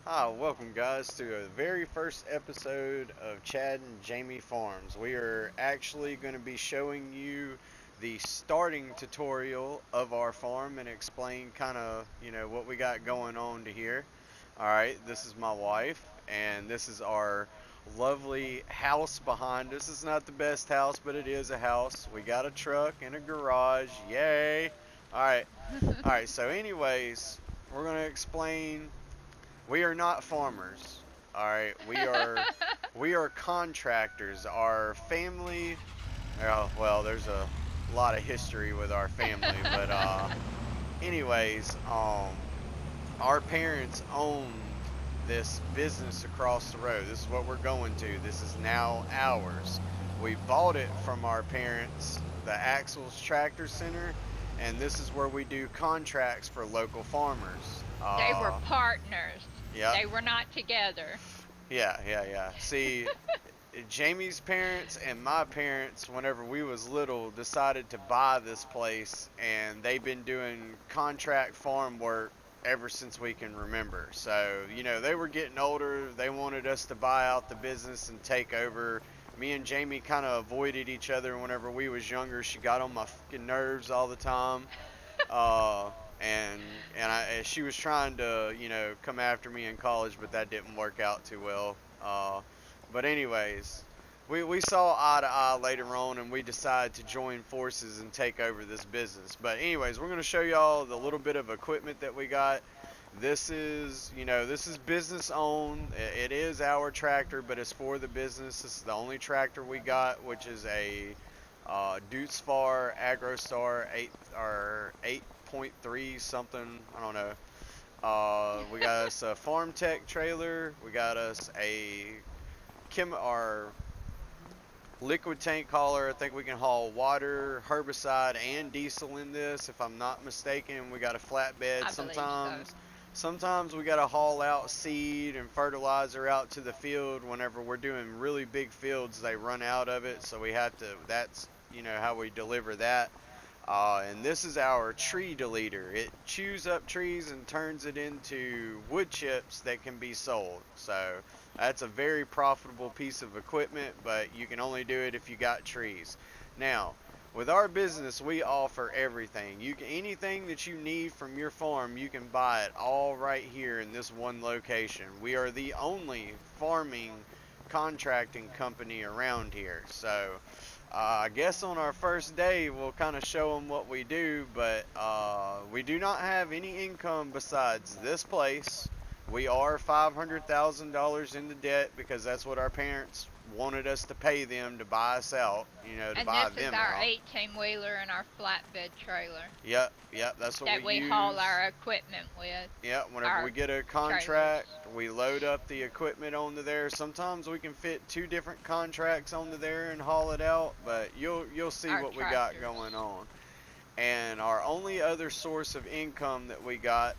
Hi, welcome guys to the very first episode of Chad and Jamie Farms. We are actually going to be showing you the starting tutorial of our farm and explain kind of, what we got going on to here. All right, this is my wife and this is our lovely house behind us. It's not the best house, but it is a house. We got a truck and a garage. Yay. All right. All right, so anyways, we're going to explain we are not farmers. All right, we are contractors. Our family, well, there's a lot of history with our family, but anyways, our parents owned this business across the road. This is what we're going to. This is now ours. We bought it from our parents, the Axles Tractor Center, and this is where we do contracts for local farmers. They were partners. Yeah, They were not together. yeah. See, Jamie's parents and my parents, whenever we was little, decided to buy this place, and they've been doing contract farm work ever since we can remember. So, they were getting older. They wanted us to buy out the business and take over. Me and Jamie kind of avoided each other whenever we was younger. She got on my fucking nerves all the time. Uh, and she was trying to come after me in college, but that didn't work out too well. But anyways, we saw eye to eye later on, and we decided to join forces and take over this business. But anyways, we're going to show y'all the little bit of equipment that we got. This is business owned. It is our tractor, but it's for the business. This is the only tractor we got, which is a Dutzfar AgroStar 8.3 something. I don't know. We got us a Farm Tech trailer. We got us our liquid tank hauler. I think we can haul water, herbicide, and diesel in this, if I'm not mistaken. We got a flatbed. I believe so. Sometimes we got to haul out seed and fertilizer out to the field. Whenever we're doing really big fields, they run out of it, so we have to. That's how we deliver that. And this is our tree deleter. It chews up trees and turns it into wood chips that can be sold. So that's a very profitable piece of equipment, but you can only do it if you got trees. Now, with our business, we offer everything. Anything that you need from your farm, you can buy it all right here in this one location. We are the only farming contracting company around here. So I guess on our first day, we'll kind of show them what we do, but we do not have any income besides this place. We are $500,000 into debt because that's what our parents wanted us to pay them to buy us out, to And buy this is them our out. 18 wheeler and our flatbed trailer Yep, that's what we that we haul use. our equipment with. Yeah, whenever we Our get a trailers. contract, we load up the equipment onto there. Sometimes we can fit two different contracts onto there and haul it out, but you'll see Our what we got tractors. going on. And our only other source of income that we got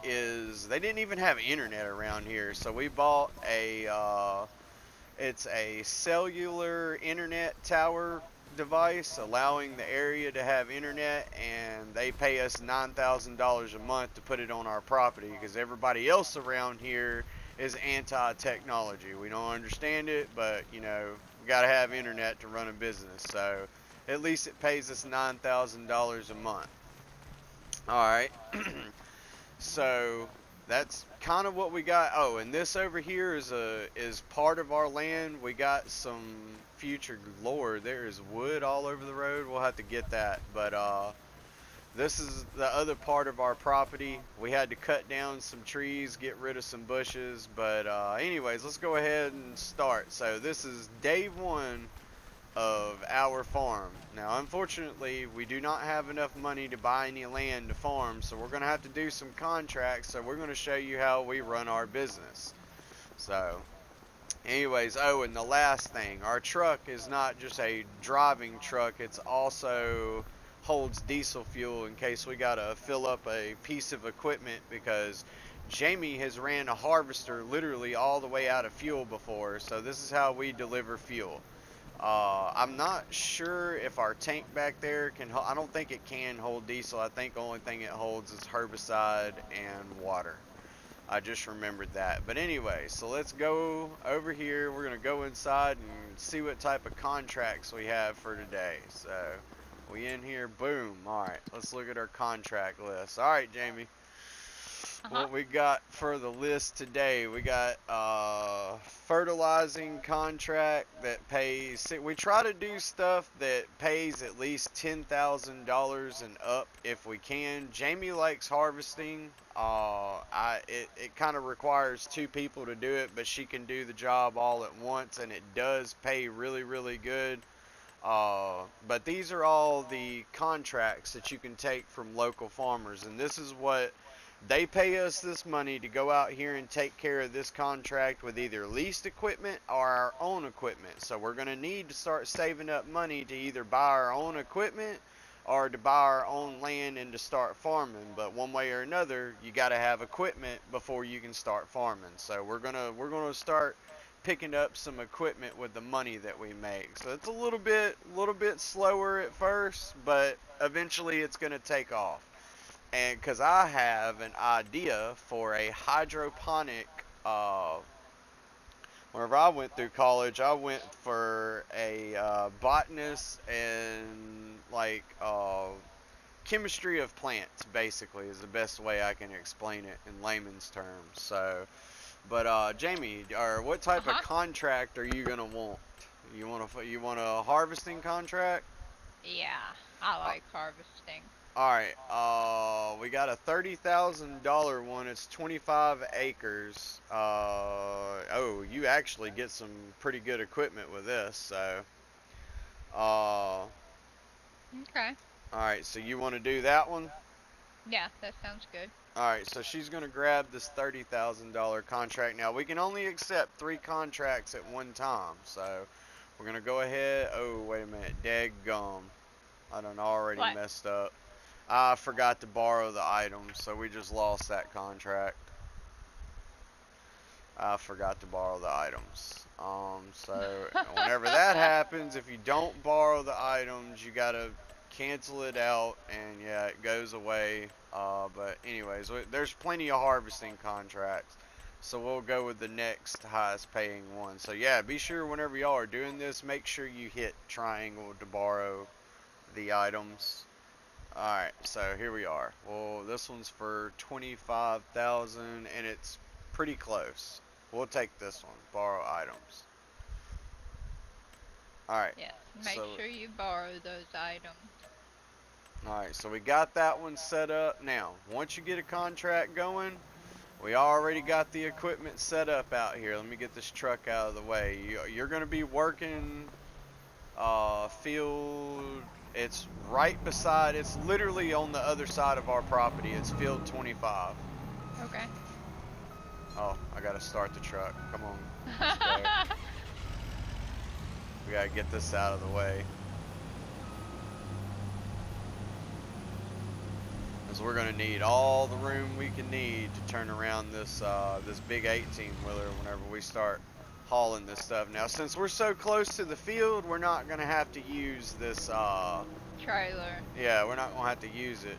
is they didn't even have internet around here, so we bought it's a cellular internet tower device allowing the area to have internet, and they pay us $9,000 a month to put it on our property because everybody else around here is anti-technology. We don't understand it, but we got to have internet to run a business. So at least it pays us $9,000 a month. All right. So that's kind of what we got. Oh, and this over here is part of our land. We got some future lore. There is wood all over the road. We'll have to get that. But this is the other part of our property. We had to cut down some trees, get rid of some bushes. But anyways, let's go ahead and start. So this is day one of our farm. Now, unfortunately, we do not have enough money to buy any land to farm, so we're going to have to do some contracts. So we're going to show you how we run our business. So, anyways, oh, and the last thing, our truck is not just a driving truck, it's also holds diesel fuel in case we got to fill up a piece of equipment because Jamie has ran a harvester literally all the way out of fuel before. So this is how we deliver fuel. I'm not sure if our tank back there can. I don't think it can hold diesel. I think the only thing it holds is herbicide and water. I just remembered that. But anyway, so let's go over here. We're going to go inside and see what type of contracts we have for today. So we in here, boom. All right, let's look at our contract list. All right, Jamie. Uh-huh. What we got for the list today? We got fertilizing contract that pays. We try to do stuff that pays at least $10,000 and up if we can. Jamie likes harvesting. It kind of requires two people to do it, but she can do the job all at once, and it does pay really really good. But these are all the contracts that you can take from local farmers, and this is what they pay us this money to go out here and take care of this contract with either leased equipment or our own equipment. So we're going to need to start saving up money to either buy our own equipment or to buy our own land and to start farming. But one way or another, you got to have equipment before you can start farming. So we're gonna start picking up some equipment with the money that we make. So it's a little bit slower at first, but eventually it's going to take off. And because I have an idea for a hydroponic, whenever I went through college, I went for a botanist and like chemistry of plants, basically, is the best way I can explain it in layman's terms. So, but Jamie, or what type of Uh-huh. contract are you gonna want? You want a harvesting contract? Yeah, I Uh, like harvesting. all right. We got a $30,000 one. It's 25 acres. Oh, you actually get some pretty good equipment with this. So, all Okay. right. So you want to do that one? Yeah, that sounds good. All right. So she's gonna grab this $30,000 contract. Now we can only accept 3 contracts at one time. So we're gonna go ahead. Oh, wait a minute. Daggum. I done already What? messed up. I forgot to borrow the items, so we just lost that contract. I forgot to borrow the items. So whenever that happens, if you don't borrow the items, you gotta cancel it out, and yeah, it goes away. But anyways, there's plenty of harvesting contracts, so we'll go with the next highest paying one. So yeah, be sure whenever y'all are doing this, make sure you hit triangle to borrow the items. Alright, so here we are. Well, this one's for 25,000 and it's pretty close. We'll take this one. Borrow items. Alright. Yes, make So sure you borrow those items. so we got that one set up. Now, once you get a contract going, we already got the equipment set up out here. Let me get this truck out of the way. You're going to be working field. It's right beside. It's literally on the other side of our property. It's field 25. Okay. Oh, I gotta start the truck. Come on, let's go. We gotta get this out of the way, because we're gonna need all the room we can need to turn around this big 18 wheeler whenever we start hauling this stuff. Now, since we're so close to the field, we're not gonna have to use this. Trailer. Yeah, we're not gonna have to use it.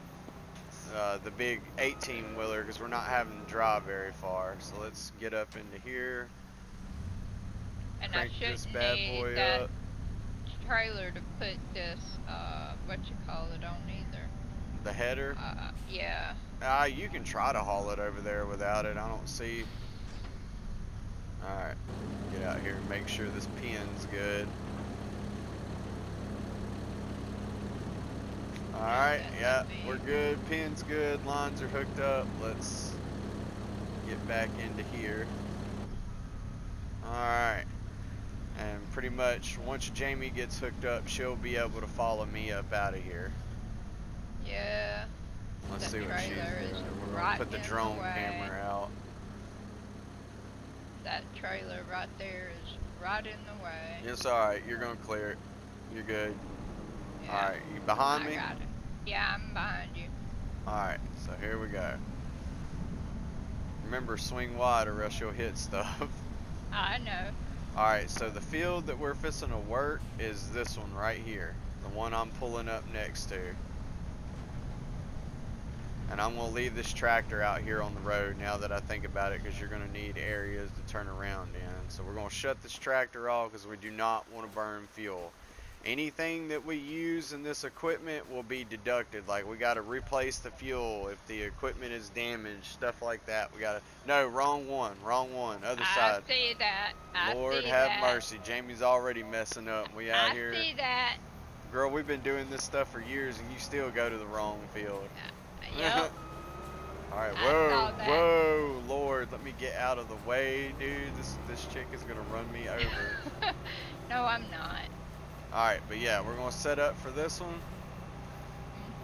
The big 18 wheeler, because we're not having to drive very far. So let's get up into here, And I crank this shouldn't bad need boy that up. trailer to put this, what you call it on either. The header. Yeah. You can try to haul it over there without it. I don't see. Alright, get out here and make sure this pin's good. Alright, yeah, we're good. Pin's good. Lines are hooked up. Let's get back into here. Alright. And pretty much once Jamie gets hooked up, she'll be able to follow me up out of here. Yeah. Let's The see what she's trailer is doing. We're gonna right put the in the drone way. camera out. That trailer right there is right in the way. It's alright, you're gonna clear it. You're good. Yeah. Alright, you behind me? I got it. Yeah, I'm behind you. Alright, so here we go. Remember, swing wide or else you'll hit stuff. I know. Alright, so the field that we're fixing to work is this one right here. The one I'm pulling up next to. And I'm going to leave this tractor out here on the road now that I think about it, because you're going to need areas to turn around in. So we're going to shut this tractor off because we do not want to burn fuel. Anything that we use in this equipment will be deducted. Like, we got to replace the fuel if the equipment is damaged, stuff like that. We got to, no, wrong one, other I side. see that. I Lord see have that. mercy. Jamie's already messing up. We out I here. see that. Girl, we've been doing this stuff for years and you still go to the wrong field. Yep. Alright, I whoa, saw that. whoa, Lord, let me get out of the way, dude. This chick is gonna run me over. No, I'm not. Alright, but yeah, we're gonna set up for this one.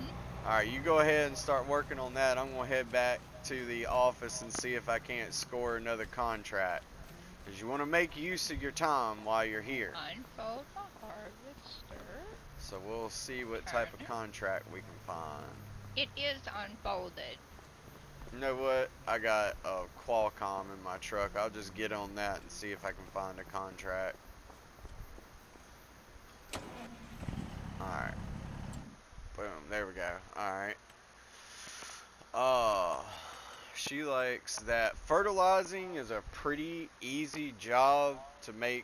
Mhm. Alright, you go ahead and start working on that. I'm gonna head back to the office and see if I can't score another contract. Because you want to make use of your time while you're here. Unfold the harvester. So we'll see what Turn type of it. contract we can find. It is unfolded. You know what? I got a Qualcomm in my truck. I'll just get on that and see if I can find a contract. Alright. Boom. There we go. Alright. Uh, she likes that fertilizing is a pretty easy job Okay.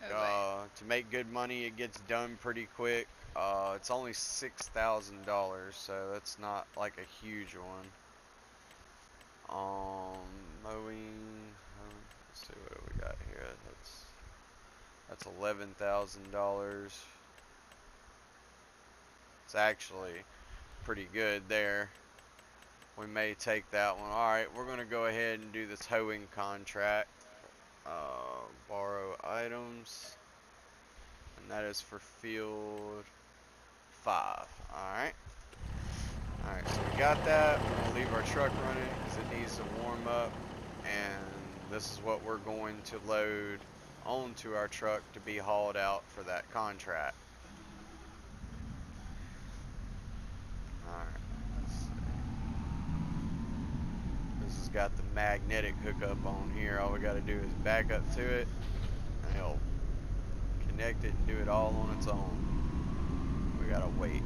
to make good money. It gets done pretty quick. It's only $6,000, so that's not like a huge one. Mowing. Let's see what we got here. That's $11,000. It's actually pretty good there. We may take that one. All right, we're gonna go ahead and do this hoeing contract. Borrow items, and that is for field 5. All right. All right, so we got that. We're gonna leave our truck running because it needs to warm up, and this is what we're going to load onto our truck to be hauled out for that contract. All right. Let's see. This has got the magnetic hookup on here. All we got to do is back up to it, and it'll connect it and do it all on its own. We gotta wait.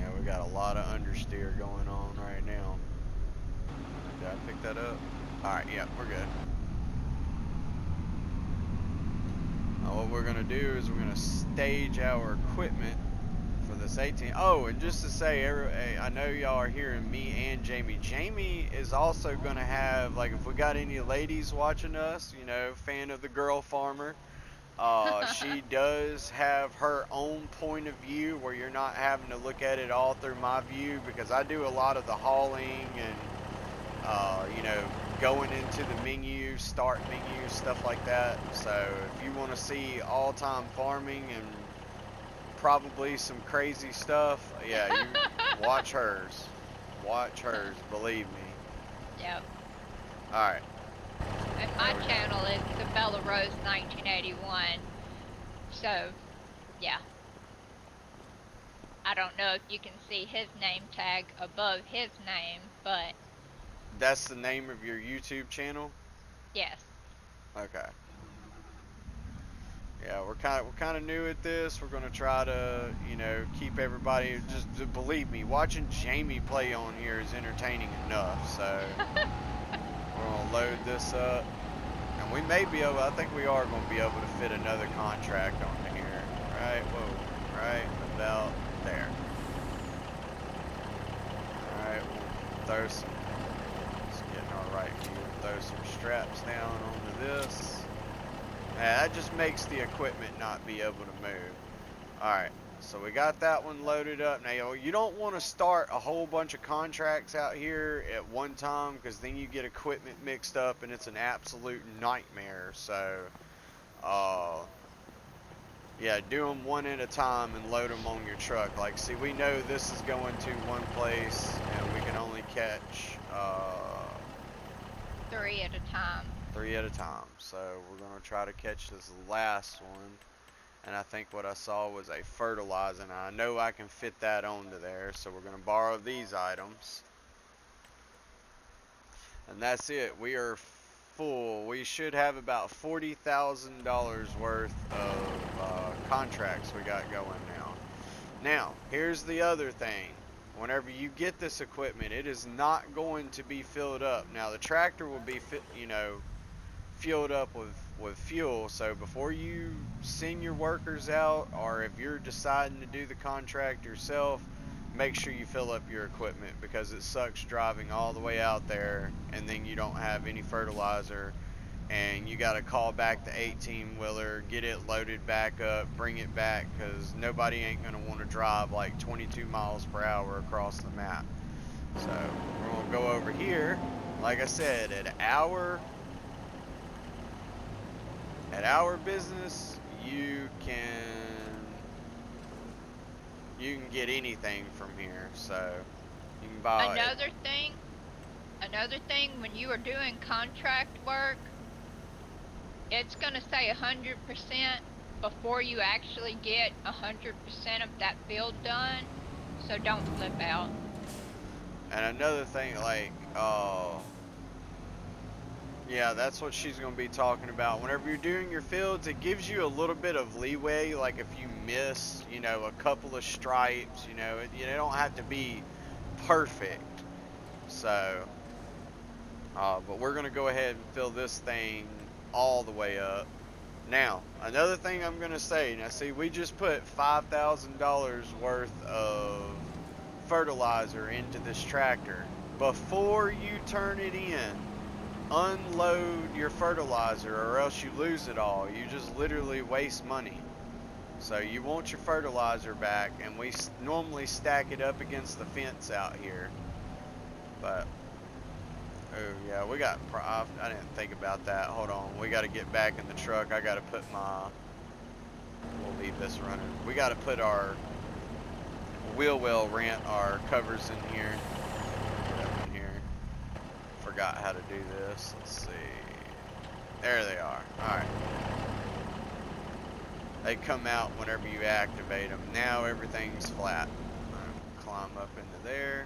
Yeah, we got a lot of understeer going on right now. Did I pick that up? Alright, yeah, we're good. Now what we're gonna do is we're gonna stage our equipment for this 18. Oh, and just to say, hey, I know y'all are hearing me and Jamie. Jamie is also gonna have, like, if we got any ladies watching us, you know, fan of the girl farmer, she does have her own point of view where you're not having to look at it all through my view, because I do a lot of the hauling and, you know, going into the menu, start menu, stuff like that. So if you want to see all-time farming and probably some crazy stuff, yeah, you watch hers. Watch hers, believe me. Yep. Alright. And my channel is Isabella Rose 1981. So, yeah. I don't know if you can see his name tag above his name, but That's the name of your YouTube channel? yes. Okay. Yeah, we're kind of new at this. We're gonna try to, you know, keep everybody. Just believe me, watching Jamie play on here is entertaining enough. So we're gonna load this up, and we may be able. I think we are gonna be able to fit another contract onto here. Right? Whoa. Right about there. All right. We'll throw some. Let's get in our right view. Throw some straps down onto this. That just makes the equipment not be able to move. Alright, so we got that one loaded up. Now, you don't want to start a whole bunch of contracts out here at one time, because then you get equipment mixed up and it's an absolute nightmare. So, yeah, do them one at a time and load them on your truck. Like, see, we know this is going to one place and we can only catch 3 at a time. 3 at a time. So we're going to try to catch this last one. And I think what I saw was a fertilizer. And I know I can fit that onto there. So we're going to borrow these items. And that's it. We are full. We should have about $40,000 worth of contracts we got going now. Now, here's the other thing. whenever you get this equipment, it is not going to be filled up. Now the tractor will be, filled up with fuel. So before you send your workers out, or if you're deciding to do the contract yourself, make sure you fill up your equipment, because it sucks driving all the way out there and then you don't have any fertilizer, and you got to call back the 18 wheeler, get it loaded back up, bring it back, because nobody ain't going to want to drive like 22 miles per hour across the map. So we're going to go over here. Like I said, at our business, you can get anything from here. So you can buy it. Another thing, when you are doing contract work, it's gonna say 100% before you actually get 100% of that field done. So don't flip out. And another thing, like, yeah, that's what she's going to be talking about. Whenever you're doing your fields, it gives you a little bit of leeway. Like if you miss, a couple of stripes, you don't have to be perfect. So, but we're going to go ahead and fill this thing all the way up. Now, another thing I'm going to say, now see, we just put $5,000 worth of fertilizer into this tractor. Before you turn it in, unload your fertilizer, or else you lose it all. You just literally waste money. So you want your fertilizer back, and we normally stack it up against the fence out here. But oh yeah, I didn't think about that. Hold on, we got to get back in the truck. I got to put we'll leave this running. We got to put our wheel well rent our covers in here. Get up in here. Forgot how to do this. Let's see. There they are. Alright. They come out whenever you activate them. Now everything's flat. Climb up into there.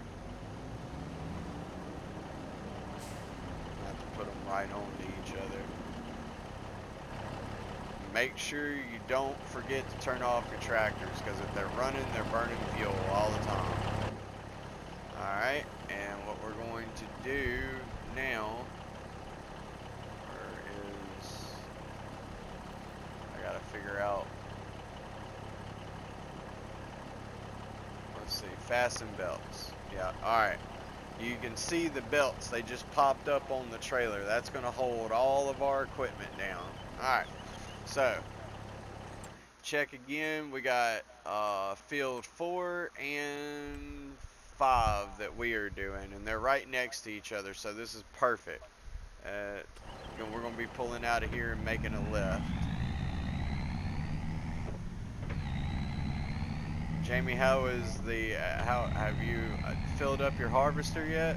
Have to put them right onto each other. Make sure you don't forget to turn off your tractors, because if they're running, they're burning fuel all the time. Alright, and what we're going to do now is I gotta figure out, let's see, fasten belts. Yeah, alright. You can see the belts, they just popped up on the trailer. That's gonna hold all of our equipment down. Alright, so check again. We got field 4 and 5 that we are doing, and they're right next to each other, so this is perfect. We're going to be pulling out of here and making a left. Jamie, how have you filled up your harvester yet?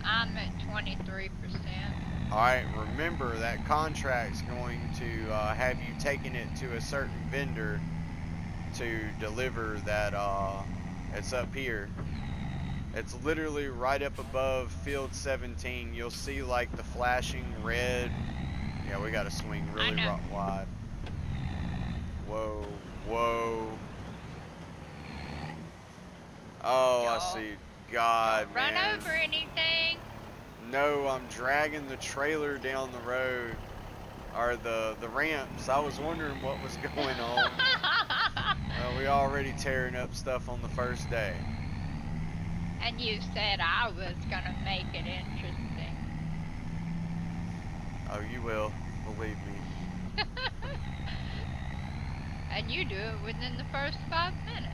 I'm at 23%. Alright, remember that contract's going to have you taking it to a certain vendor to deliver that. It's up here. It's literally right up above field 17. You'll see like the flashing red. Yeah, we gotta swing I really know. wide. Whoa, whoa. Oh, I Y'all, see. God, don't run man. over anything. No, I'm dragging the trailer down the road, or the ramps. I was wondering what was going on. Well, we already tearing up stuff on the first day. And you said I was gonna make it interesting. Oh, you will. Believe me. And you do it within the first 5 minutes.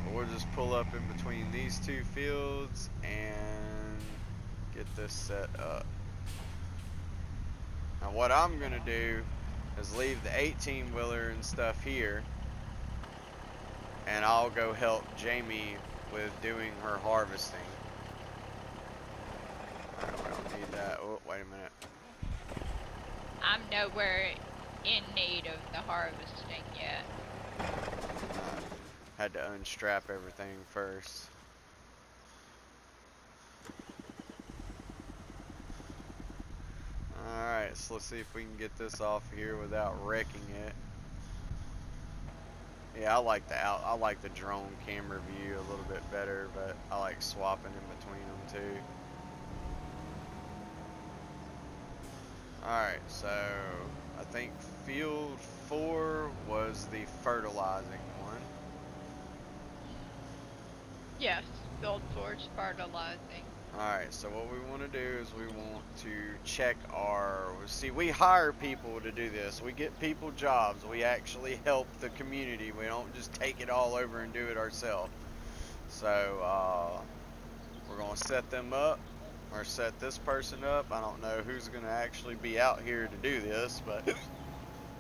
Hmm. We'll just pull up in between these two fields and get this set up. Now what I'm going to do is leave the 18 wheeler and stuff here, and I'll go help Jamie with doing her harvesting. Alright, we don't need that. Oh, wait a minute. I'm nowhere in need of the harvesting yet. Had to unstrap everything first. Alright, so let's see if we can get this off here without wrecking it. Yeah, I like the drone camera view a little bit better, but I like swapping in between them too. Alright, so I think field 4 was the fertilizing one. Yes, build forge fertilizing. Alright, so what we want to do is we want to check see, we hire people to do this. We get people jobs. We actually help the community. We don't just take it all over and do it ourselves. So, we're going to set them up, or set this person up. I don't know who's going to actually be out here to do this, but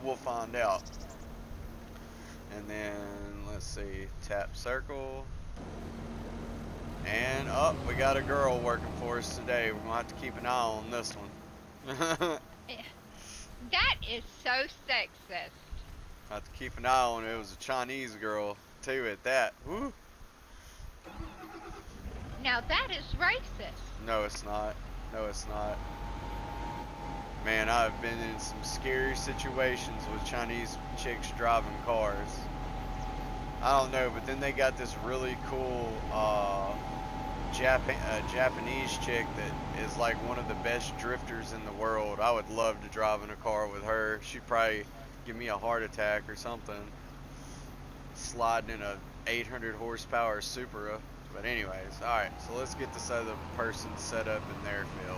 we'll find out. And then, let's see, tap circle. And we got a girl working for us today. We're gonna have to keep an eye on this one. Eh, that is so sexist. Have to keep an eye on it. It was a Chinese girl too at that. Woo. Now that is racist. No, it's not. No, it's not. Man, I've been in some scary situations with Chinese chicks driving cars. I don't know, but then they got this really cool Japanese chick that is like one of the best drifters in the world. I would love to drive in a car with her. She'd probably give me a heart attack or something. Sliding in a 800 horsepower Supra. But anyways, alright, so let's get this other person set up in their field.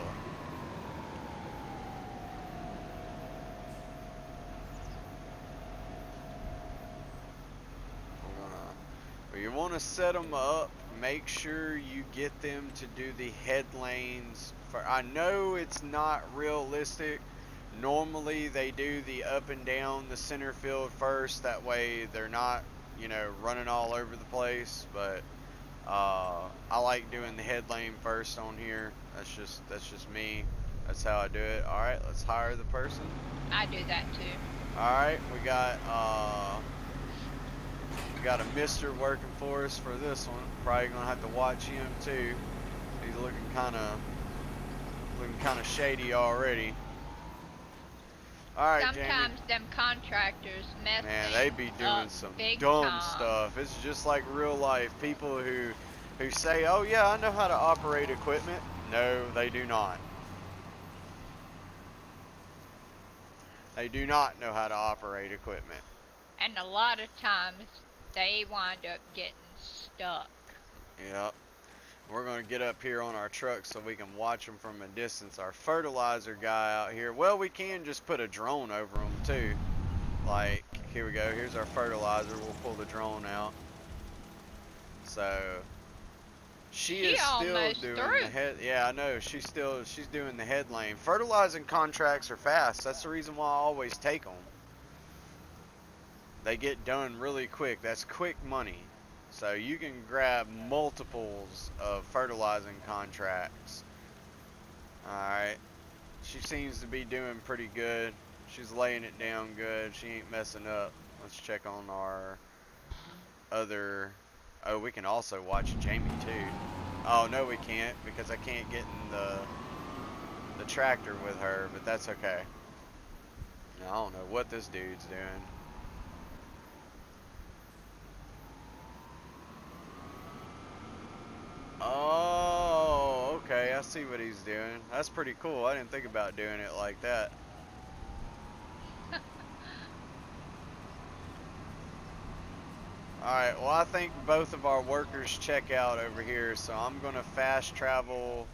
You want to set them up, make sure you get them to do the head lanes. I know it's not realistic. Normally they do the up and down the center field first. That way they're not, running all over the place. But I like doing the head lane first on here. That's just me. That's how I do it. All right, let's hire the person. I do that too. All right, we got a mister working for us for this one. Probably gonna have to watch him too. He's looking kind of shady already. All right, Sometimes Jamie. them contractors mess Man, they be doing some dumb stuff. It's just like real life. People who say, "Oh yeah, I know how to operate equipment." No, they do not. They do not know how to operate equipment. And a lot of times they wind up getting stuck. Yep. We're going to get up here on our truck so we can watch them from a distance. Our fertilizer guy out here, well, we can just put a drone over them too. Like, here we go. Here's our fertilizer. We'll pull the drone out. So, she is still doing the head. Yeah, I know. She's doing the head lane. Fertilizing contracts are fast. That's the reason why I always take them. They get done really quick. That's quick money. So you can grab multiples of fertilizing contracts. Alright. She seems to be doing pretty good. She's laying it down good. She ain't messing up. Let's check on our other... Oh, we can also watch Jamie too. Oh, no we can't because I can't get in the tractor with her, but that's okay. Now, I don't know what this dude's doing. Oh, okay, I see what he's doing. That's pretty cool. I didn't think about doing it like that. Alright, well I think both of our workers check out over here, so I'm going to fast travel,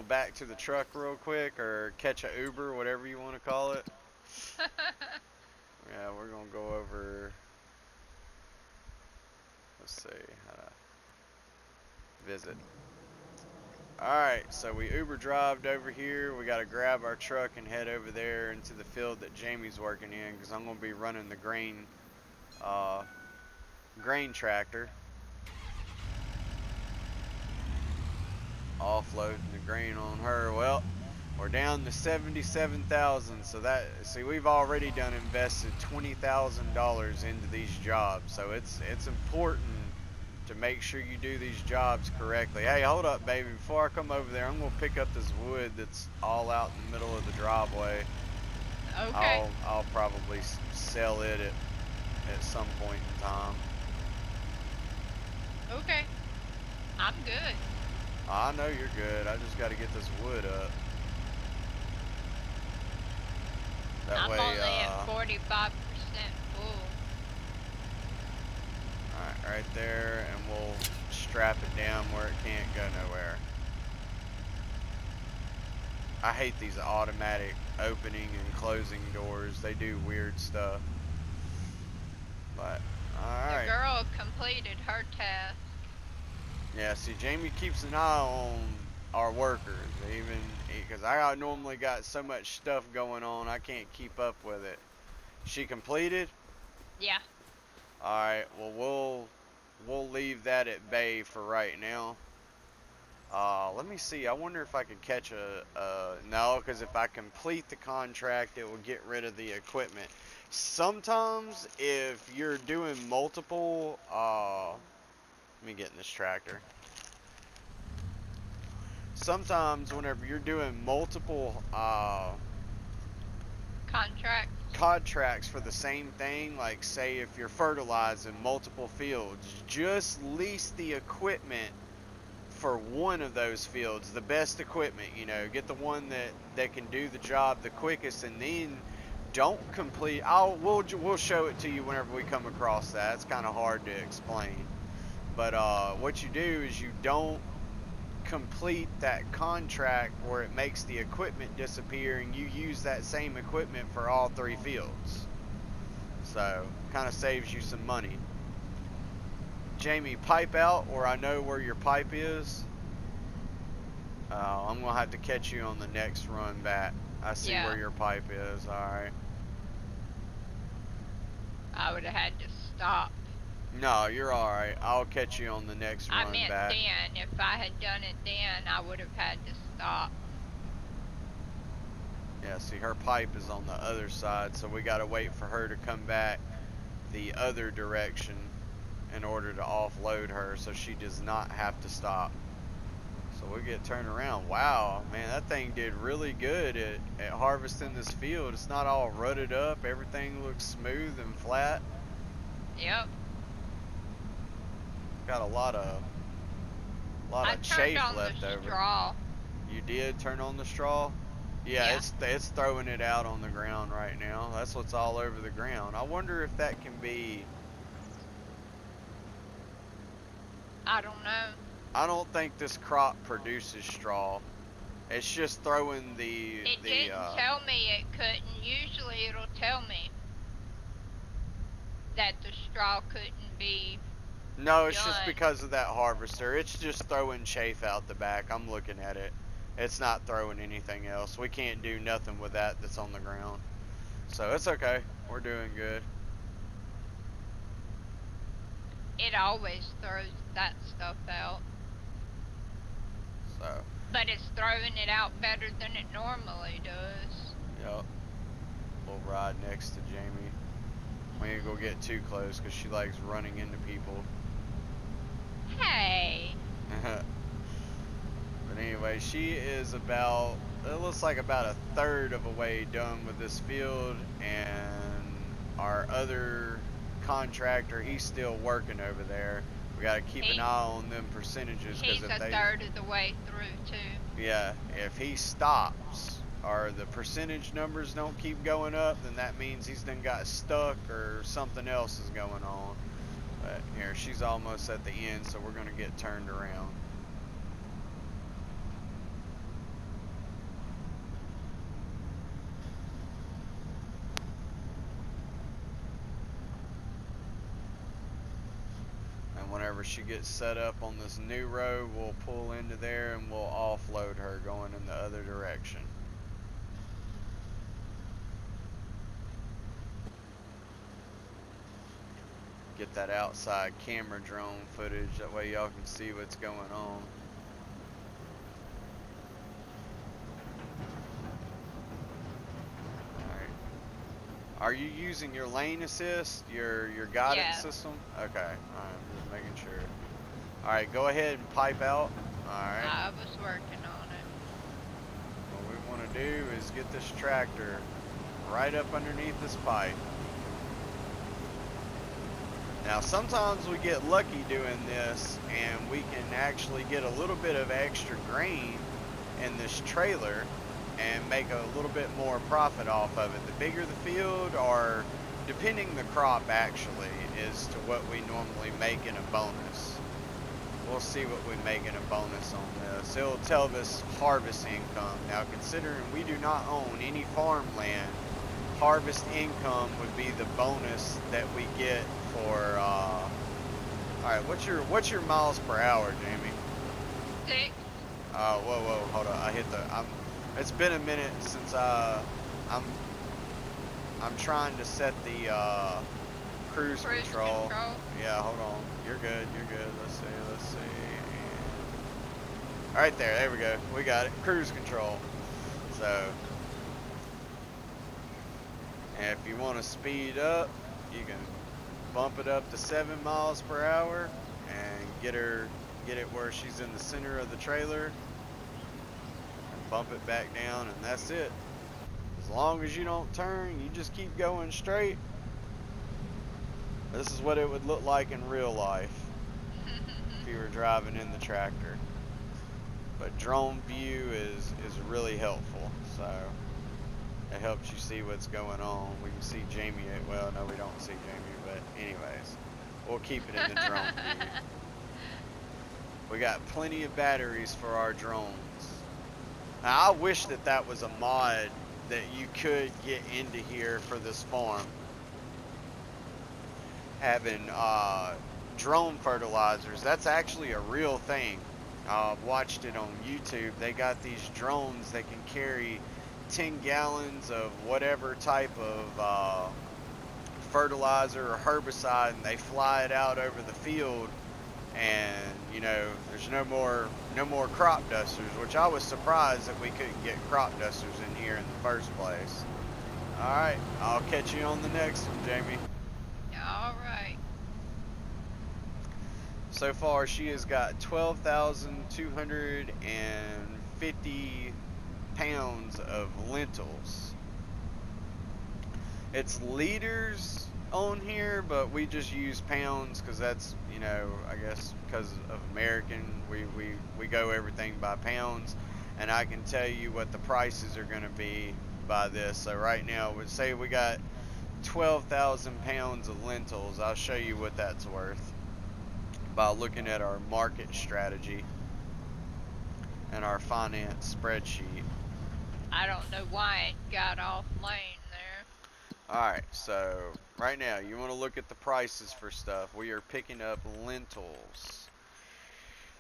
back to the truck real quick, or catch a Uber, whatever you want to call it. Yeah, we're going to go over, let's see, how to visit. Alright, so we Uber drived over here. We got to grab our truck and head over there into the field that Jamie's working in, because I'm going to be running the grain tractor. Offloading the grain on her. Well, we're down to 77,000. So we've already invested $20,000 into these jobs. So it's important to make sure you do these jobs correctly. Hey, hold up, baby. Before I come over there, I'm going to pick up this wood that's all out in the middle of the driveway. Okay. I'll probably sell it at some point in time. Okay. I'm good. I know you're good. I just got to get this wood up. That I'm way, only at 45% full. alright, right there, and we'll strap it down where it can't go nowhere. I hate these automatic opening and closing doors. They do weird stuff. But, The alright. girl completed her task. Yeah, see, Jamie keeps an eye on our workers, even because normally got so much stuff going on, I can't keep up with it. She completed? Yeah. Alright, well, we'll leave that at bay for right now. Let me see. I wonder if I could catch no, because if I complete the contract, it will get rid of the equipment. Sometimes, if you're doing multiple, let me get in this tractor. Sometimes, whenever you're doing multiple, Contract. contracts for the same thing, like say if you're fertilizing multiple fields, just lease the equipment for one of those fields, the best equipment, get the one that can do the job the quickest, and then don't complete. We'll show it to you whenever we come across that. It's kind of hard to explain, but what you do is you don't complete that contract where it makes the equipment disappear, and you use that same equipment for all three fields. So kind of saves you some money. Jamie, pipe out, or I know where your pipe is. I'm gonna have to catch you on the next run back. I see where Yeah. your pipe is. All right. I would have had to stop. No, you're all right. I'll catch you on the next I run meant back. then. If I had done it then, I would have had to stop. Yeah, see, her pipe is on the other side, so we gotta wait for her to come back the other direction in order to offload her, so she does not have to stop. So we get turned around. Wow, man, that thing did really good at harvesting this field. It's not all rutted up. Everything looks smooth and flat. Yep. Got a lot I of turned chaff on the left over. straw. You did turn on the straw? Yeah, Yeah. it's throwing it out on the ground right now. That's what's all over the ground. I wonder if that can be. I don't know. I don't think this crop produces straw. It's just throwing It the didn't tell me it couldn't. Usually it'll tell me that the straw couldn't be No, it's just done. because of that harvester. It's just throwing chaff out the back. I'm looking at it. It's not throwing anything else. We can't do nothing with that that's on the ground. So it's okay. We're doing good. It always throws that stuff out. So, But it's throwing it out better than it normally does. yep. We'll ride next to Jamie. We ain't gonna get too close because she likes running into people. Hey. But anyway, she is about, it looks like about a third of a way done with this field, and our other contractor, he's still working over there. We got to keep an He eye on them percentages, because he's if a they, third of the way through too. yeah, if he stops or the percentage numbers don't keep going up, then that means he's done got stuck or something else is going on. But here, she's almost at the end, so we're going to get turned around. And whenever she gets set up on this new road, we'll pull into there and we'll offload her going in the other direction. Get that outside camera drone footage, that way y'all can see what's going on. Alright. Are you using your lane assist, your guidance Yeah. system? Okay, alright, I'm just making sure. Alright, go ahead and pipe out. Alright. I was working on it. What we want to do is get this tractor right up underneath this pipe. Now sometimes we get lucky doing this and we can actually get a little bit of extra grain in this trailer and make a little bit more profit off of it. The bigger the field, or depending the crop actually, is to what we normally make in a bonus. We'll see what we make in a bonus on this. It'll tell us harvest income. Now considering we do not own any farmland, harvest income would be the bonus that we get for alright, what's your miles per hour, Jamie? 6. Whoa, hold on. I hit the it's been a minute since I'm I'm trying to set the cruise control. Yeah, hold on. You're good. Let's see. Alright there we go. We got it. Cruise control. So, and if you want to speed up, you can bump it up to 7 miles per hour and get it where she's in the center of the trailer, and bump it back down, and that's it. As long as you don't turn, you just keep going straight. This is what it would look like in real life if you were driving in the tractor. But drone view is really helpful, so it helps you see what's going on. We can see Jamie, well, no, we don't see Jamie, but anyways, we'll keep it in the drone view. We got plenty of batteries for our drones. Now, I wish that was a mod that you could get into here for this farm. Having drone fertilizers, that's actually a real thing. I've watched it on YouTube. They got these drones that can carry 10 gallons of whatever type of fertilizer or herbicide, and they fly it out over the field, and you know, there's no more crop dusters, which I was surprised that we couldn't get crop dusters in here in the first place. Alright, I'll catch you on the next one, Jamie. Alright. So far she has got 12,250 pounds of lentils. It's liters on here, but we just use pounds because that's, you know, I guess because of American, we go everything by pounds, and I can tell you what the prices are going to be by this. So right now, we'd say we got 12,000 pounds of lentils. I'll show you what that's worth by looking at our market strategy and our finance spreadsheet. I don't know why it got off lane there. Alright, so right now you want to look at the prices for stuff. We are picking up lentils.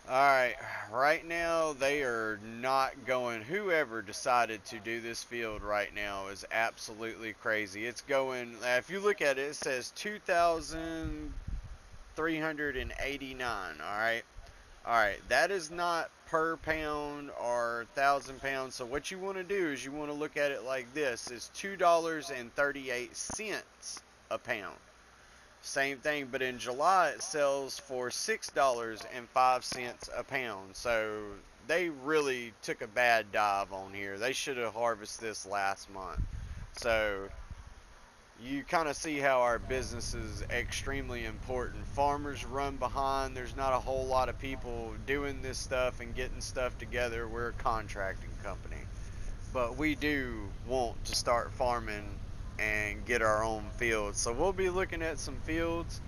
Alright, right now they are not going. Whoever decided to do this field right now is absolutely crazy. It's going, if you look at it, it says 2,389. Alright, that is not per pound or 1,000 pounds. So what you want to do is you want to look at it like this: is $2.38 a pound. Same thing, but in July it sells for $6.05 a pound. So they really took a bad dive on here. They should have harvested this last month. So you kind of see how our business is extremely important. Farmers run behind. There's not a whole lot of people doing this stuff and getting stuff together. We're a contracting company. But we do want to start farming and get our own fields. So we'll be looking at some fields.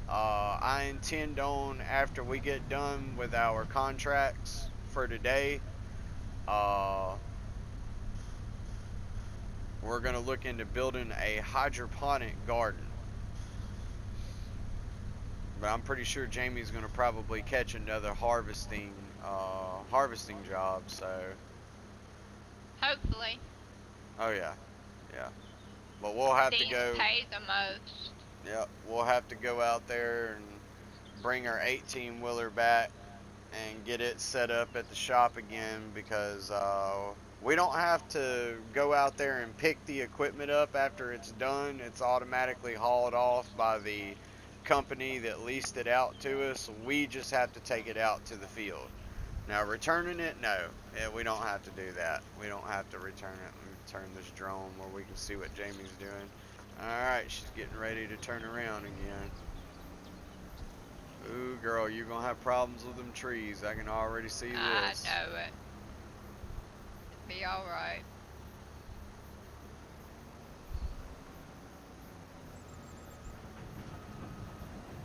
I intend on, after we get done with our contracts for today, uh, we're going to look into building a hydroponic garden. But I'm pretty sure Jamie's going to probably catch another harvesting job. So, Hopefully. oh yeah. But we'll have to These go. pay the most. Yeah, we'll have to go out there and bring our 18 wheeler back and get it set up at the shop again, because we don't have to go out there and pick the equipment up after it's done. It's automatically hauled off by the company that leased it out to us. We just have to take it out to the field. Now returning it, no, we don't have to do that. We don't have to return it. turn this drone where we can see what Jamie's doing. Alright, she's getting ready to turn around again. Ooh, girl, you're gonna have problems with them trees. I can already see I this. know it. Be alright.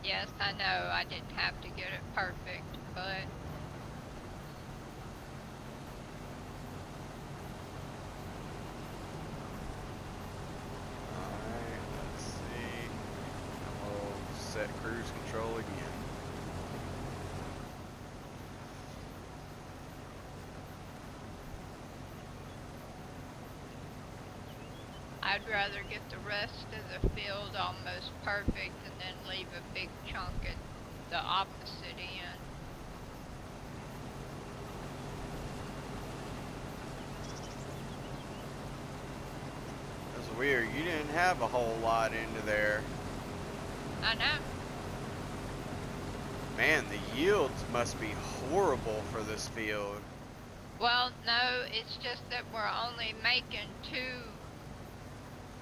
Yes, I know I didn't have to get it perfect, but Alright, let's see. And we'll set cruise control again. I'd rather get the rest of the field almost perfect and then leave a big chunk at the opposite end. That's weird. You didn't have a whole lot into there. I know. Man, the yields must be horrible for this field. Well, no, it's just that we're only making 2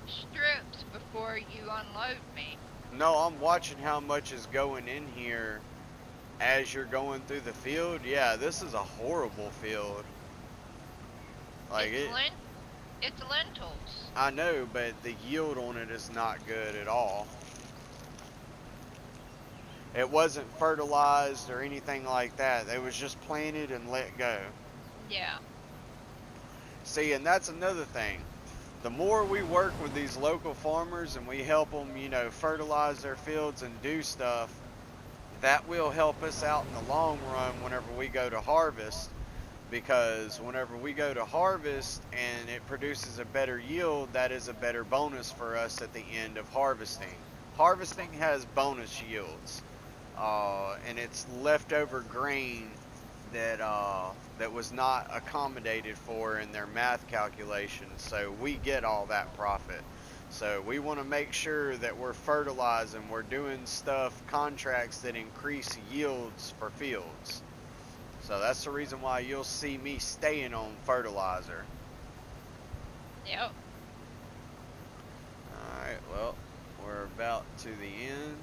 strips before you unload me. No, I'm watching how much is going in here as you're going through the field. Yeah, this is a horrible field. Like It's it, lent it's lentils. I know, but the yield on it is not good at all. It wasn't fertilized or anything like that. It was just planted and let go. Yeah. See, and that's another thing. The more we work with these local farmers and we help them, fertilize their fields and do stuff, that will help us out in the long run whenever we go to harvest. Because whenever we go to harvest and it produces a better yield, that is a better bonus for us at the end of harvesting. Harvesting has bonus yields, and it's leftover grain that was not accommodated for in their math calculations. So we get all that profit. So we want to make sure that we're fertilizing, we're doing contracts that increase yields for fields. So that's the reason why you'll see me staying on fertilizer. Yep. Alright, well, we're about to the end.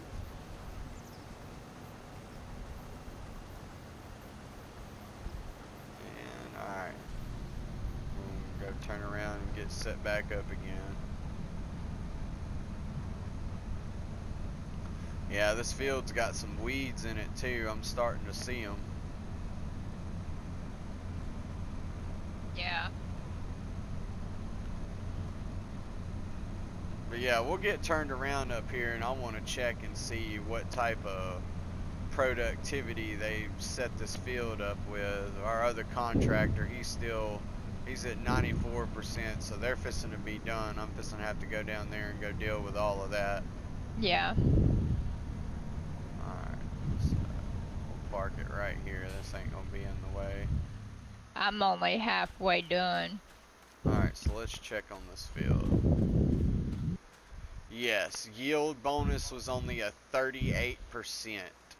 And alright, we'll go turn around and get set back up again. Yeah, this field's got some weeds in it too. I'm starting to see them. Yeah. But yeah, we'll get turned around up here and I want to check and see what type of productivity they set this field up with. Our other contractor, he's at 94%, so they're fixing to be done. I'm fixing to have to go down there and go deal with all of that. Yeah. Alright, so we'll park it right here. This ain't gonna be in the way. I'm only halfway done. Alright, so let's check on this field. Yes, yield bonus was only a 38%,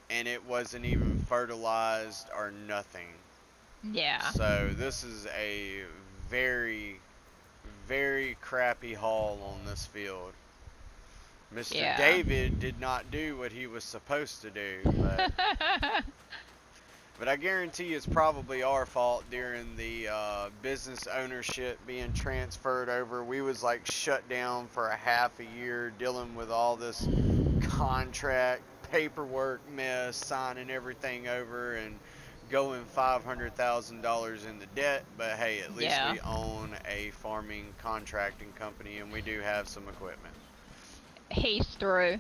and it wasn't even fertilized or nothing. Yeah. So this is a very, very crappy haul on this field. Mr. Yeah. David did not do what he was supposed to do, but I guarantee it's probably our fault during the business ownership being transferred over. We was like shut down for a half a year dealing with all this contract paperwork mess, signing everything over and going $500,000 into debt. But hey, at least Yeah. we own a farming contracting company and we do have some equipment. He's through.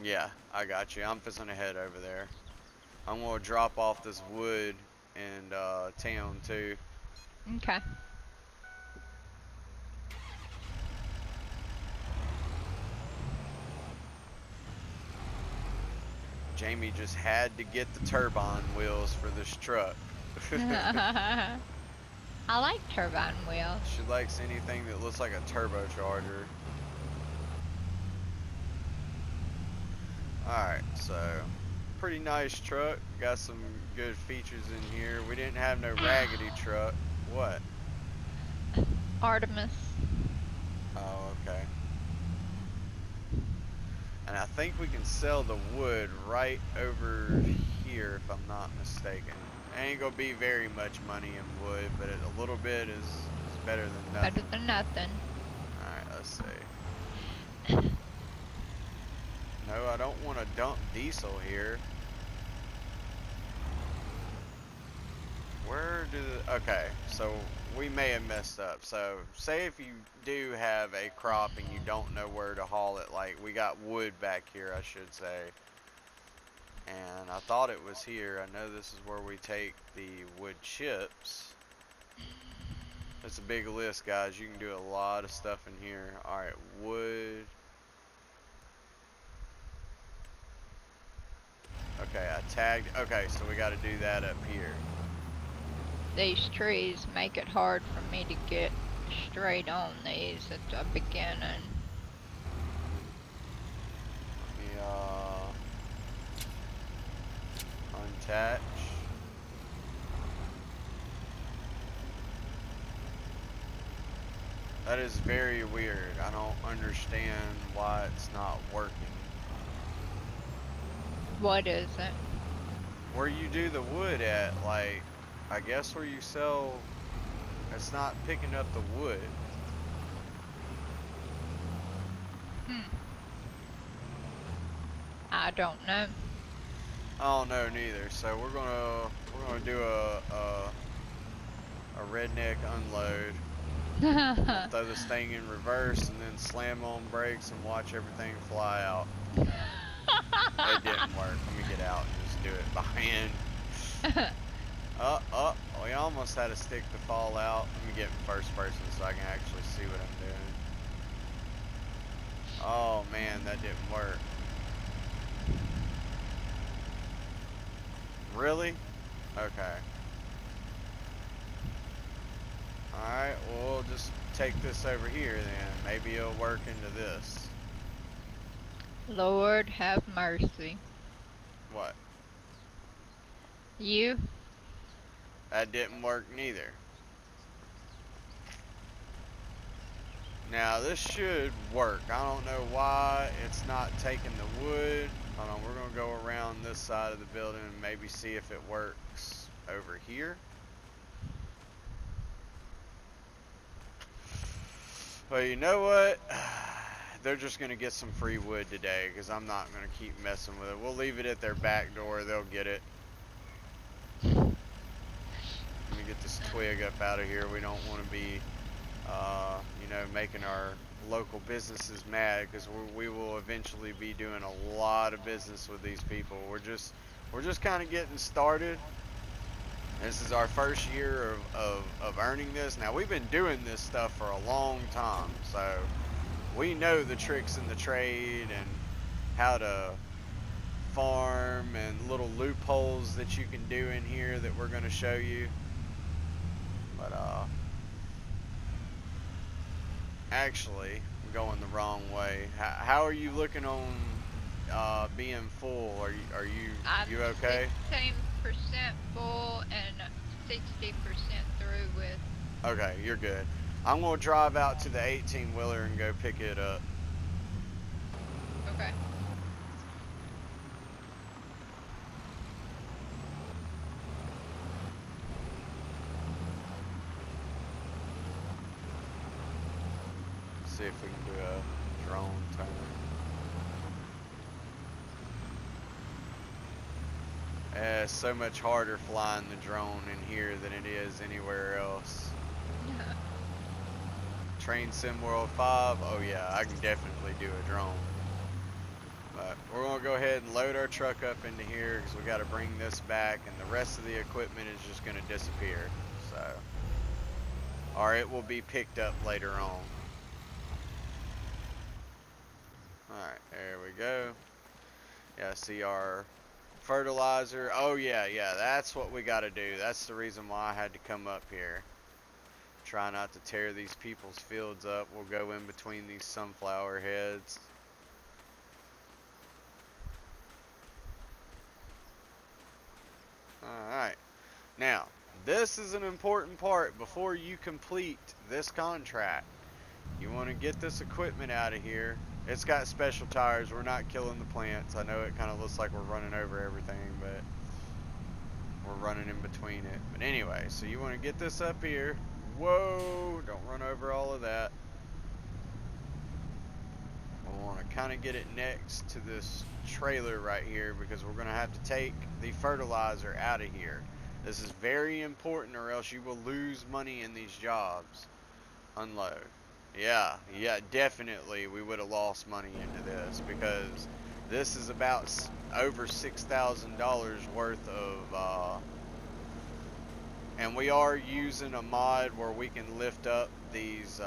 Yeah, I got you. I'm fixing to head over there. I'm gonna drop off this wood in town too. Okay. Jamie just had to get the turbine wheels for this truck. I like turbine wheels. She likes anything that looks like a turbocharger. Alright, so pretty nice truck. Got some good features in here. We didn't have no raggedy truck. What? Artemis. Oh, okay. And I think we can sell the wood right over here, if I'm not mistaken. It ain't gonna be very much money in wood, but a little bit is better than Better nothing. than nothing. Alright, let's see. No, I don't want to dump diesel here. Where do the... Okay, so we may have messed up. So, say if you do have a crop and you don't know where to haul it, like we got wood back here, I should say. And I thought it was here. I know this is where we take the wood chips. It's a big list, guys. You can do a lot of stuff in here. Alright, wood. Okay, I tagged. Okay, so we got to do that up here. These trees make it hard for me to get straight on these at the beginning. Let me unattach. That is very weird. I don't understand why it's not working. What is it? Where you do the wood at, like, I guess where you sell, it's not picking up the wood. Hmm. I don't know. I don't know neither. So we're gonna do a redneck unload. We'll throw this thing in reverse and then slam on brakes and watch everything fly out. It didn't work. Let me get out and just do it by hand. We almost had a stick to fall out. Let me get in first person so I can actually see what I'm doing. Oh man, that didn't work. Really? Okay. Alright, well, we'll just take this over here then. Maybe it'll work into this. Lord have mercy. What? You? That didn't work neither. Now, this should work. I don't know why it's not taking the wood. Hold on, we're going to go around this side of the building and maybe see if it works over here. But you know what? They're just going to get some free wood today because I'm not going to keep messing with it. We'll leave it at their back door. They'll get it. Let me get this twig up out of here. We don't want to be, making our local businesses mad because we will eventually be doing a lot of business with these people. We're just kind of getting started. This is our first year of earning this. Now, we've been doing this stuff for a long time, so we know the tricks in the trade and how to farm and little loopholes that you can do in here that we're going to show you. But actually, I'm going the wrong way. How are you looking on being full? I'm You okay? 16% full and 60% through with. Okay, you're good. I'm gonna drive out to the 18 wheeler and go pick it up. Okay. See if we can do a drone turn. It's so much harder flying the drone in here than it is anywhere else. Train Sim World 5, oh yeah, I can definitely do a drone. But we're gonna go ahead and load our truck up into here because we gotta bring this back and the rest of the equipment is just gonna disappear. So, or it will be picked up later on. Alright, there we go. Yeah, see our fertilizer. Oh yeah, that's what we gotta do. That's the reason why I had to come up here. Try not to tear these people's fields up. We'll go in between these sunflower heads. Alright. Now, this is an important part before you complete this contract. You want to get this equipment out of here. It's got special tires. We're not killing the plants. I know it kind of looks like we're running over everything, but we're running in between it. But anyway, so you want to get this up here. Whoa, don't run over all of that. We want to kind of get it next to this trailer right here because we're going to have to take the fertilizer out of here. This is very important or else you will lose money in these jobs. Unload. Yeah, definitely we would have lost money into this because this is about over $6,000 worth of, and we are using a mod where we can lift up these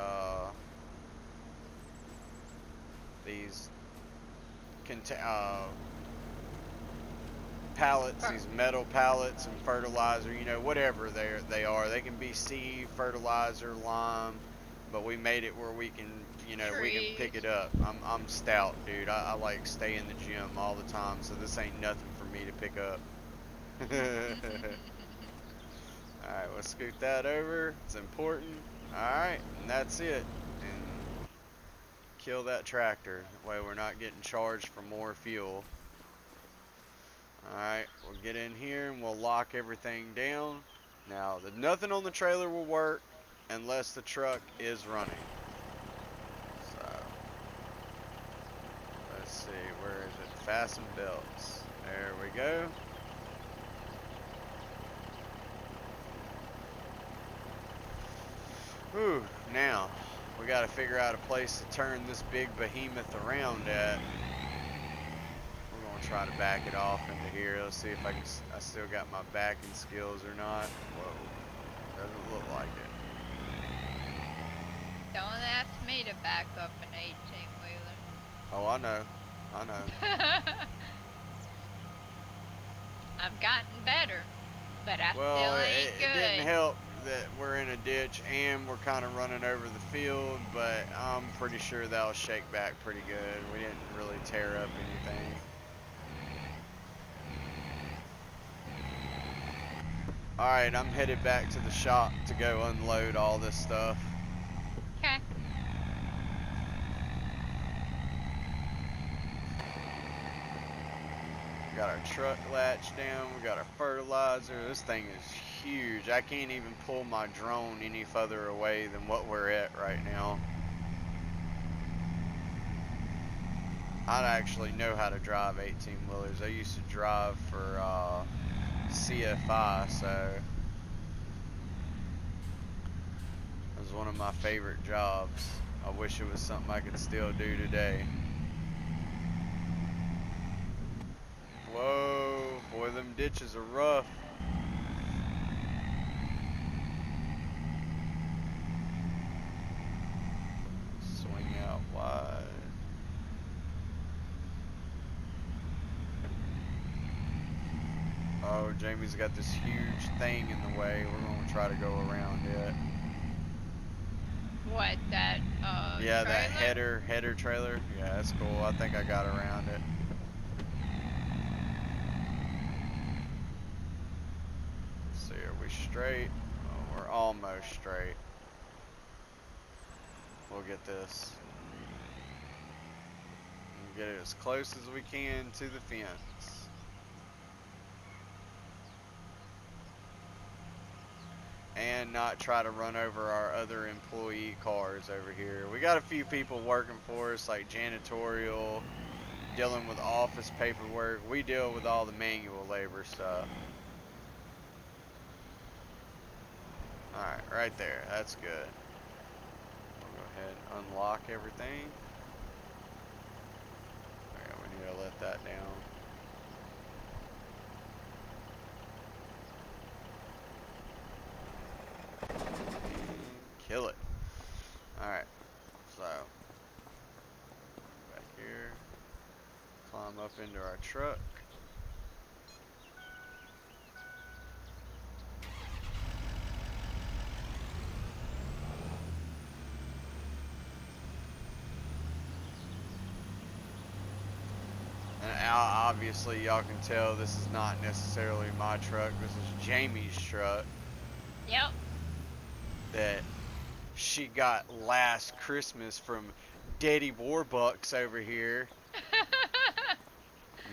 pallets, these metal pallets and fertilizer, you know, whatever they are. They can be seed, fertilizer, lime, but we made it where we can, you know, we can pick it up. I'm stout, dude. I like stay in the gym all the time, so this ain't nothing for me to pick up. Alright, let's scoot that over. It's important. Alright, and that's it. And kill that tractor. That way we're not getting charged for more fuel. Alright, we'll get in here and we'll lock everything down. Now, nothing on the trailer will work unless the truck is running. So, let's see, where is it? Fasten belts. There we go. Whew, now, we got to figure out a place to turn this big behemoth around at. We're going to try to back it off into here. Let's see if I still got my backing skills or not. Whoa, doesn't look like it. Don't ask me to back up an 18-wheeler. Oh, I know. I've gotten better, but I Well, still ain't good. it didn't help that we're in a ditch and we're kind of running over the field, but I'm pretty sure that'll shake back pretty good. We didn't really tear up anything. Alright, I'm headed back to the shop to go unload all this stuff. Okay. We got our truck latch down, we got our fertilizer. This thing is huge. I can't even pull my drone any further away than what we're at right now. I actually know how to drive 18-wheelers. I used to drive for CFI, so it was one of my favorite jobs. I wish it was something I could still do today. Whoa, boy, them ditches are rough. Swing out wide. Oh, Jamie's got this huge thing in the way. We're going to try to go around it. What, that, yeah, trailer? that header trailer. Yeah, that's cool. I think I got around it. Let's see, are we straight? Oh, we're almost straight. We'll get this. We'll get it as close as we can to the fence. And not try to run over our other employee cars over here. We got a few people working for us, like janitorial, dealing with office paperwork. We deal with all the manual labor stuff. Alright, right there. That's good. We'll go ahead and unlock everything. Alright, we need to let that down. Kill it. Alright, so back here, climb up into our truck. And obviously y'all can tell this is not necessarily my truck, this is Jamie's truck. Yep. that she got last Christmas from Daddy Warbucks over here.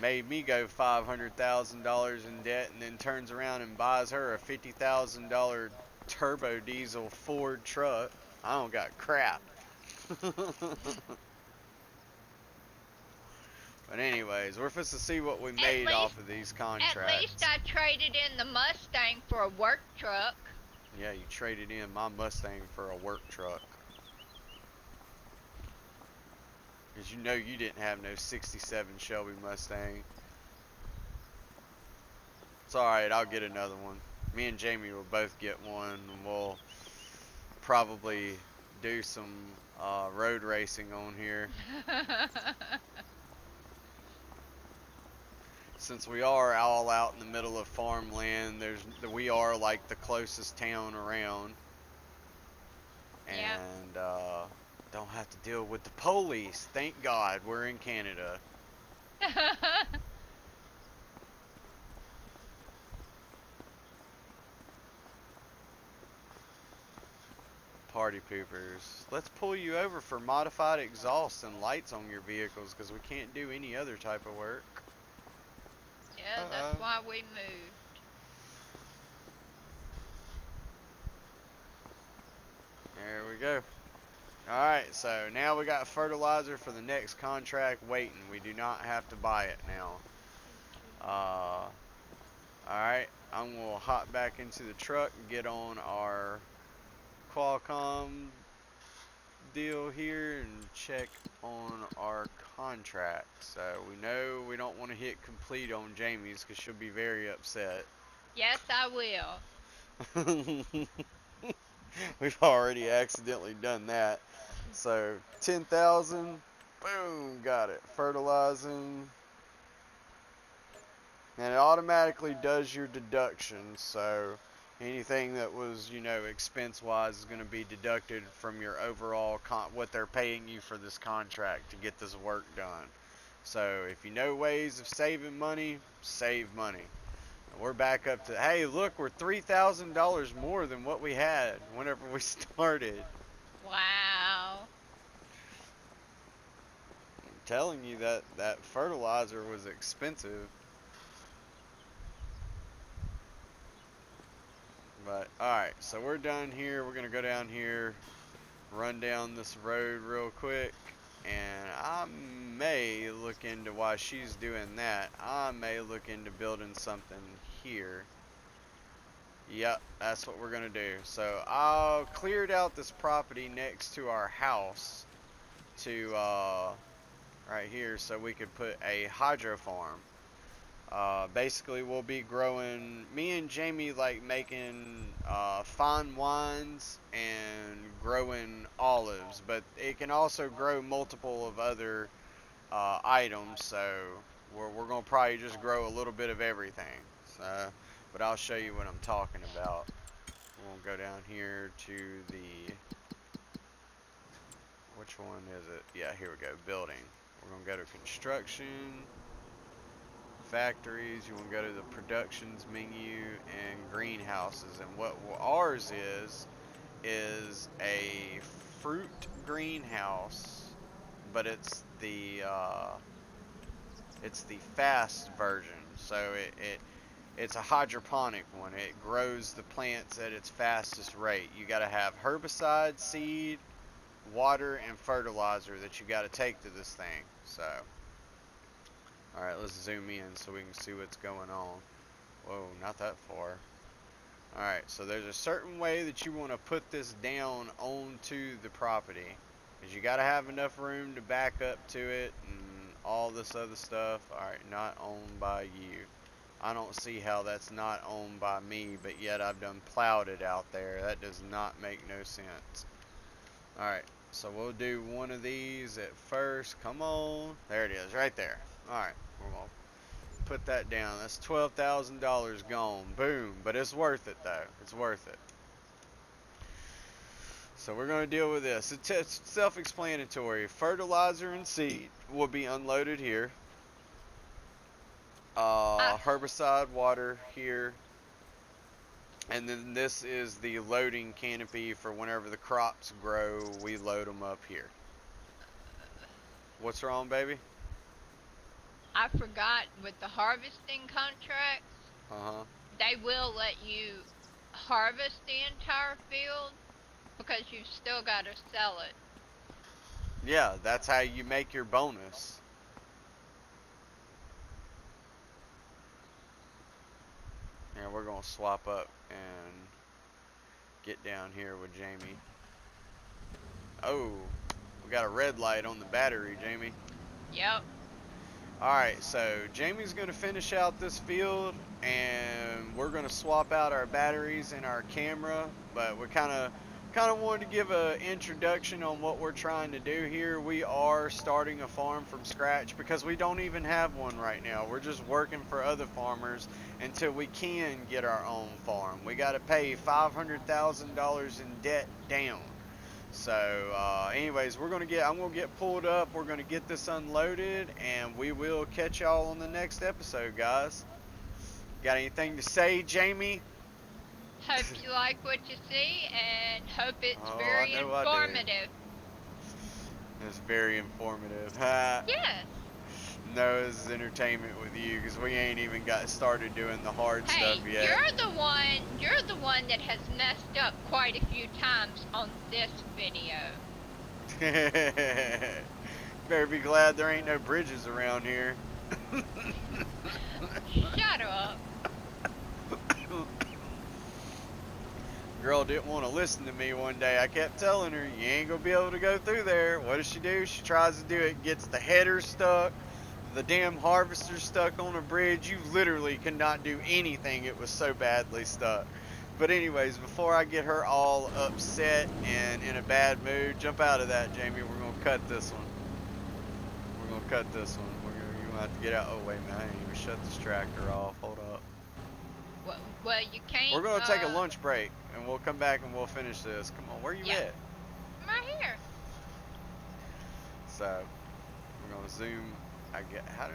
Made me go $500,000 in debt, and then turns around and buys her a $50,000 turbo diesel Ford truck. I don't got crap. But anyways, we're supposed to see what we at made off least of these at least contracts. I traded in the Mustang for a work truck. Yeah, you traded in my Mustang for a work truck. Because you know you didn't have no 67 Shelby Mustang. It's alright, I'll get another one. Me and Jamie will both get one, and we'll probably do some road racing on here. Since we are all out in the middle of farmland, we are like the closest town around, Yep. and don't have to deal with the police. Thank God we're in Canada. Party poopers. Let's pull you over for modified exhaust and lights on your vehicles because we can't do any other type of work. Yeah, that's Uh-oh. why we moved. There we go. Alright, so now we got fertilizer for the next contract waiting. We do not have to buy it now. Alright, I'm going to hop back into the truck and get on our Qualcomm deal here and check on our contract. So we know we don't want to hit complete on Jamie's because she'll be very upset. Yes, I will. We've already accidentally done that. So 10,000, boom, got it. Fertilizing, and it automatically does your deductions. So anything that was, expense wise is going to be deducted from your overall what they're paying you for this contract to get this work done. So if you know ways of saving money, save money. We're back up to, hey, look, we're $3,000 more than what we had whenever we started. Wow. I'm telling you that fertilizer was expensive. But alright, so we're done here. We're gonna go down here, run down this road real quick, and I may look into why she's doing that. I may look into building something here. Yep, that's what we're gonna do. So I cleared out this property next to our house to right here so we could put a hydro farm. Basically, we'll be growing. Me and Jamie like making fine wines and growing olives, but it can also grow multiple of other items. So we're gonna probably just grow a little bit of everything. So, but I'll show you what I'm talking about. We'll go down here to the, which one is it? Yeah, here we go. Building. We're gonna go to construction. Factories, you want to go to the productions menu and greenhouses, and what ours is a fruit greenhouse, but it's the fast version. So it's a hydroponic one. It grows the plants at its fastest rate. You got to have herbicide, seed, water, and fertilizer that you got to take to this thing. So alright, let's zoom in so we can see what's going on. Whoa, not that far. Alright, so there's a certain way that you want to put this down onto the property. Because you got to have enough room to back up to it and all this other stuff. Alright, not owned by you. I don't see how that's not owned by me, but yet I've done plowed it out there. That does not make no sense. Alright, so we'll do one of these at first. Come on. There it is, right there. Alright, we're going to put that down. That's $12,000 gone. Boom. But it's worth it, though. It's worth it. So we're going to deal with this. It's self-explanatory. Fertilizer and seed will be unloaded here. I Herbicide, water here. And then this is the loading canopy for whenever the crops grow, we load them up here. What's wrong, baby? I forgot with the harvesting contracts, Uh-huh. they will let you harvest the entire field because you've still got to sell it. Yeah, that's how you make your bonus. And we're going to swap up and get down here with Jamie. Oh, we got a red light on the battery, Jamie. Yep. Alright, so Jamie's going to finish out this field, and we're going to swap out our batteries and our camera, but we kind of wanted to give an introduction on what we're trying to do here. We are starting a farm from scratch because we don't even have one right now. We're just working for other farmers until we can get our own farm. We got to pay $500,000 in debt down. So, anyways, I'm gonna get pulled up. We're gonna get this unloaded, and we will catch y'all on the next episode, guys. Got anything to say, Jamie? Hope you like what you see and hope it's Oh, I very know I do. informative. It's very informative. Yes. No, this is entertainment with you because we ain't even got started doing the hard stuff Hey, yet. you're the one that has messed up quite a few times on this video. Better be glad there ain't no bridges around here. Shut up. Girl didn't want to listen to me one day. I kept telling her, you ain't gonna be able to go through there. What does she do? She tries to do it, gets the header stuck, the damn harvester stuck on a bridge. You literally could not do anything. It was so badly stuck. But anyways, before I get her all upset and in a bad mood, jump out of that, Jamie. We're gonna cut this one. We're gonna cut this one. You're gonna have to get out. Oh wait, man, I didn't even shut this tractor off. Hold up. Well, you can't. We're gonna take a lunch break, and we'll come back and we'll finish this. Come on, where you at? I'm right here. So we're gonna zoom. How do I zoom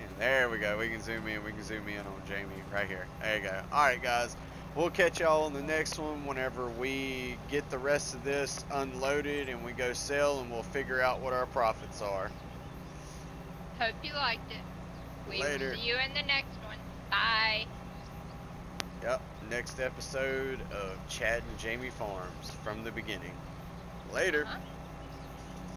in? There we go. We can zoom in. We can zoom in on Jamie right here. There you go. All right, guys. We'll catch y'all on the next one whenever we get the rest of this unloaded and we go sell, and we'll figure out what our profits are. Hope you liked it. We Later. will see you in the next one. Bye. Yep. Next episode of Chad and Jamie Farms from the beginning. Later. Uh-huh.